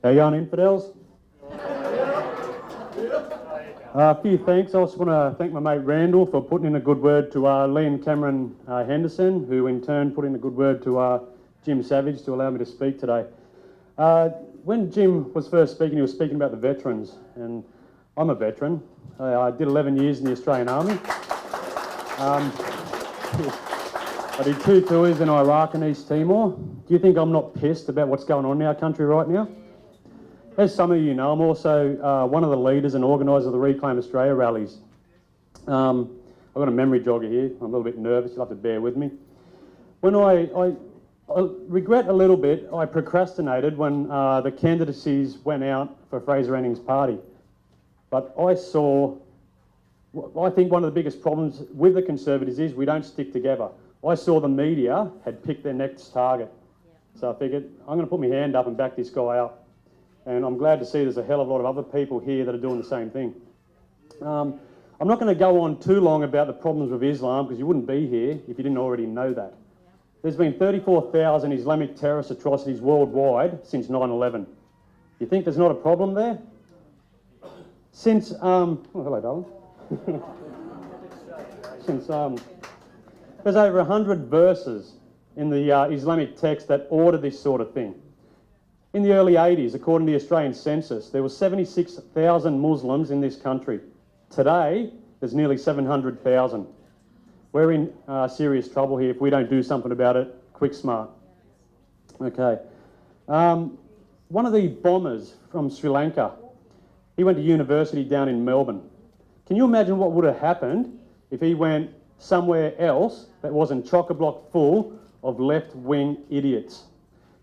How you going, infidels? A few thanks. I just want to thank my mate Randall for putting in a good word to Lee and Cameron Henderson, who in turn put in a good word to Jim Savage to allow me to speak today. When Jim was first speaking, he was speaking about the veterans, and I'm a veteran. I did 11 years in the Australian Army. I did 2 tours in Iraq and East Timor. Do you think I'm not pissed about what's going on in our country right now? As some of you know, I'm also one of the leaders and organiser of the Reclaim Australia rallies. I've got a memory jogger here. I'm a little bit nervous. You'll have to bear with me. When I regret a little bit, I procrastinated when the candidacies went out for Fraser Anning's party. But I think one of the biggest problems with the Conservatives is we don't stick together. I saw the media had picked their next target. So I figured, I'm going to put my hand up and back this guy up. And I'm glad to see there's a hell of a lot of other people here that are doing the same thing. I'm not going to go on too long about the problems with Islam, because you wouldn't be here if you didn't already know that. There's been 34,000 Islamic terrorist atrocities worldwide since 9/11. You think there's not a problem there? Since, oh, hello, darling. There's over 100 verses in the Islamic text that order this sort of thing. In the early 80s, according to the Australian census, there were 76,000 Muslims in this country. Today, there's nearly 700,000. We're in serious trouble here if we don't do something about it quick smart. Okay. One of the bombers from Sri Lanka, he went to university down in Melbourne. Can you imagine what would have happened if he went somewhere else that wasn't chock-a-block full of left-wing idiots?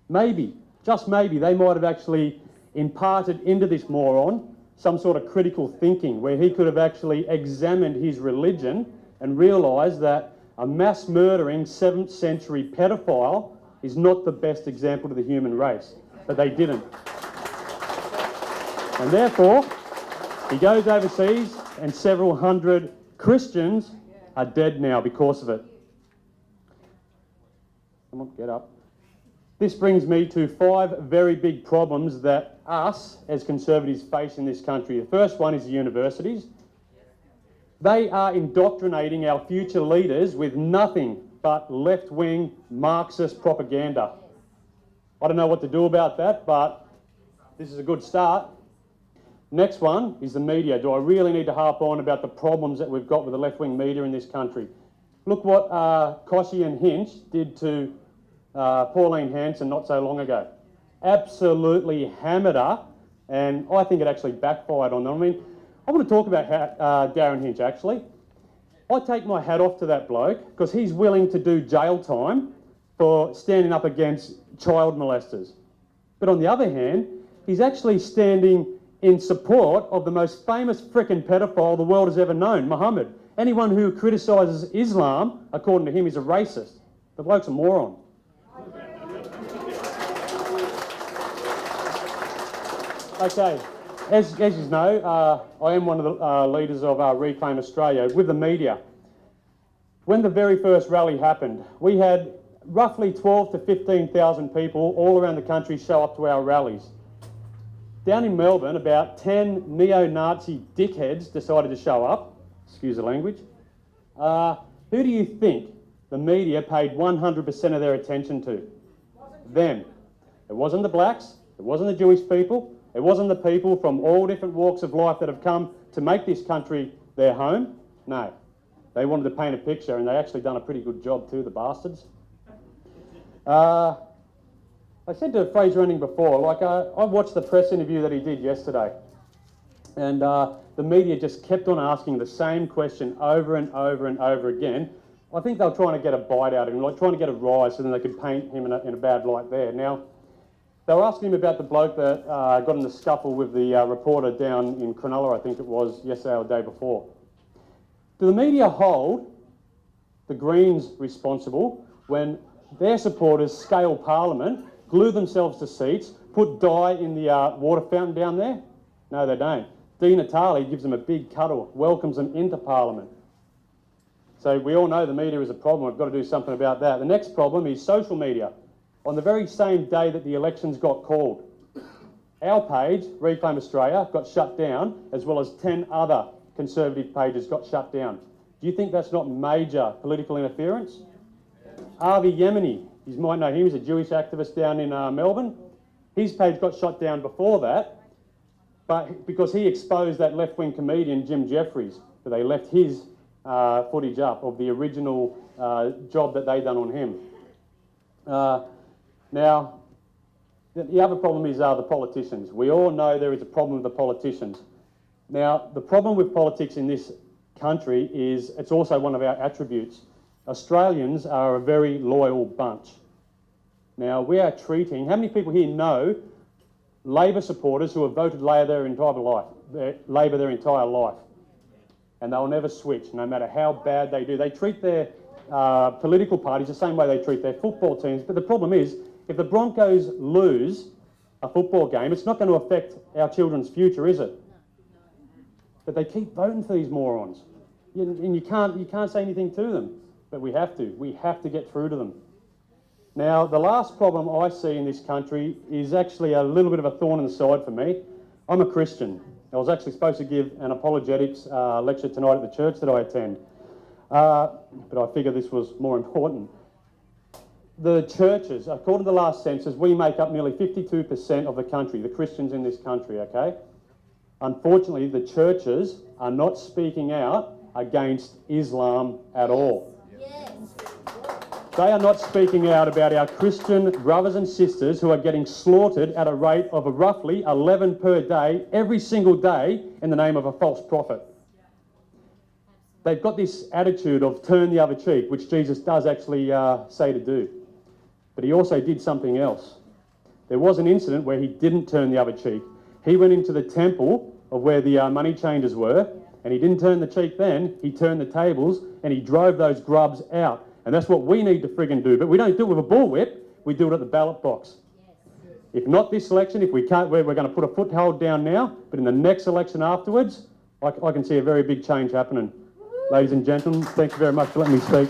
Maybe, just maybe, they might have actually imparted into this moron some sort of critical thinking where he could have actually examined his religion and realised that a mass murdering 7th century pedophile is not the best example to the human race. But they didn't. And therefore, he goes overseas and several hundred Christians are dead now because of it. Come on, get up. This brings me to 5 very big problems that us as Conservatives face in this country. The first one is the universities. They are indoctrinating our future leaders with nothing but left-wing Marxist propaganda. I don't know what to do about that, but this is a good start. Next one is the media. Do I really need to harp on about the problems that we've got with the left-wing media in this country? Look what Koshy and Hinch did to Pauline Hanson not so long ago. Absolutely hammered her, and I think it actually backfired on them. I mean, I want to talk about Darren Hinch, actually. I take my hat off to that bloke because he's willing to do jail time for standing up against child molesters. But on the other hand, he's actually standing in support of the most famous frickin' pedophile the world has ever known, Muhammad. Anyone who criticises Islam, according to him, is a racist. The bloke's a moron. Okay, as you know, I am one of the leaders of Reclaim Australia with the media. When the very first rally happened, we had roughly 12 to 15,000 people all around the country show up to our rallies. Down in Melbourne, about 10 neo-Nazi dickheads decided to show up. Excuse the language. Who do you think the media paid 100% of their attention to? Them. It wasn't the blacks, it wasn't the Jewish people, it wasn't the people from all different walks of life that have come to make this country their home. No. They wanted to paint a picture, and they actually done a pretty good job too, the bastards. I said to Fraser Anning before, like, I watched the press interview that he did yesterday, and the media just kept on asking the same question over and over and over again. I think they were trying to get a bite out of him, like trying to get a rise so then they could paint him in a bad light there. Now, they were asking him about the bloke that got in the scuffle with the reporter down in Cronulla, I think it was, yesterday or the day before. Do the media hold the Greens responsible when their supporters scale Parliament, glue themselves to seats, put dye in the water fountain down there? No, they don't. Di Natale gives them a big cuddle, welcomes them into Parliament. So we all know the media is a problem. We've got to do something about that. The next problem is social media. On the very same day that the elections got called, our page, Reclaim Australia, got shut down, as well as 10 other Conservative pages got shut down. Do you think that's not major political interference? Avi Yemeni, you might know him, he's a Jewish activist down in Melbourne. His page got shut down before that, but because he exposed that left-wing comedian Jim Jeffries, but they left his footage up of the original job that they done on him. Now, the other problem is the politicians. We all know there is a problem with the politicians. Now, the problem with politics in this country is it's also one of our attributes. Australians are a very loyal bunch. Now, we are treating, how many people here know Labor supporters who have voted Labor their entire life? And they'll never switch, no matter how bad they do. They treat their political parties the same way they treat their football teams. But the problem is, if the Broncos lose a football game, it's not going to affect our children's future, is it? But they keep voting for these morons. And you can't say anything to them. But we have to. We have to get through to them. Now, the last problem I see in this country is actually a little bit of a thorn in the side for me. I'm a Christian. I was actually supposed to give an apologetics lecture tonight at the church that I attend. But I figure this was more important. The churches, according to the last census, we make up nearly 52% of the country, the Christians in this country, okay? Unfortunately, the churches are not speaking out against Islam at all. Yes. They are not speaking out about our Christian brothers and sisters who are getting slaughtered at a rate of roughly 11 per day, every single day, in the name of a false prophet. They've got this attitude of turn the other cheek, which Jesus does actually say to do. But he also did something else. There was an incident where he didn't turn the other cheek. He went into the temple of where the money changers were, and he didn't turn the cheek then, he turned the tables, and he drove those grubs out. And that's what we need to friggin' do. But we don't do it with a bullwhip, we do it at the ballot box. Yes. If not this election, if we can't, we're going to put a foothold down now, but in the next election afterwards, I can see a very big change happening. Ladies and gentlemen, thank you very much for letting me speak.